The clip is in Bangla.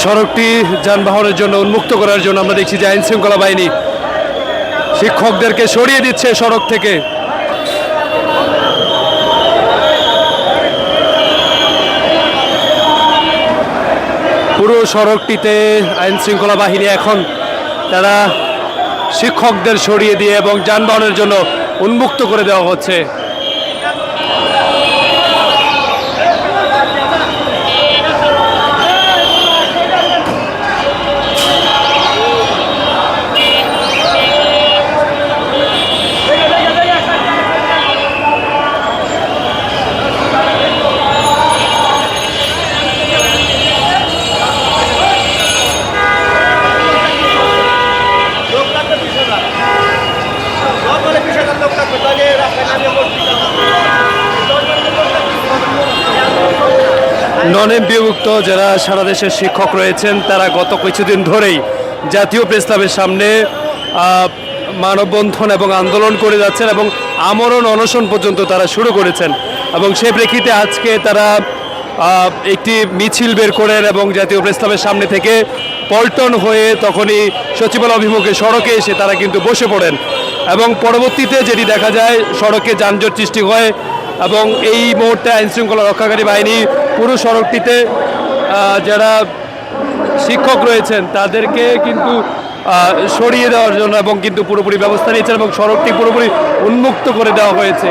সড়কটি যানবাহনের জন্য উন্মুক্ত করার জন্য আমরা দেখছি যে আইন শৃঙ্খলা বাহিনী শিক্ষকদেরকে সরিয়ে দিচ্ছে সড়ক থেকে। পুরো সড়কটিতে আইন শৃঙ্খলা বাহিনী এখন তারা শিক্ষকদের সরিয়ে দিয়ে এবং যানবাহনের জন্য উন্মুক্ত করে দেওয়া হচ্ছে। নন এমপিভুক্ত যারা সারা দেশের শিক্ষক রয়েছেন তারা গত কিছুদিন ধরেই জাতীয় প্রেস ক্লাবের সামনে মানববন্ধন এবং আন্দোলন করে যাচ্ছেন এবং আমরণ অনশন পর্যন্ত তারা শুরু করেছেন এবং সেই প্রেক্ষিতে আজকে তারা একটি মিছিল বের করেন এবং জাতীয় প্রেস ক্লাবের সামনে থেকে পল্টন হয়ে তখনই সচিবালয় অভিমুখে সড়কে এসে তারা কিন্তু বসে পড়েন এবং পরবর্তীতে যেটি দেখা যায় সড়কে যানজট সৃষ্টি হয় এবং এই মুহূর্তে আইনশৃঙ্খলা রক্ষাকারী বাহিনী পুরো সড়কটিতে যারা শিক্ষক রয়েছেন তাদেরকে কিন্তু সরিয়ে দেওয়ার জন্য এবং কিন্তু পুরোপুরি ব্যবস্থা নিয়েছেন এবং সড়কটি পুরোপুরি উন্মুক্ত করে দেওয়া হয়েছে।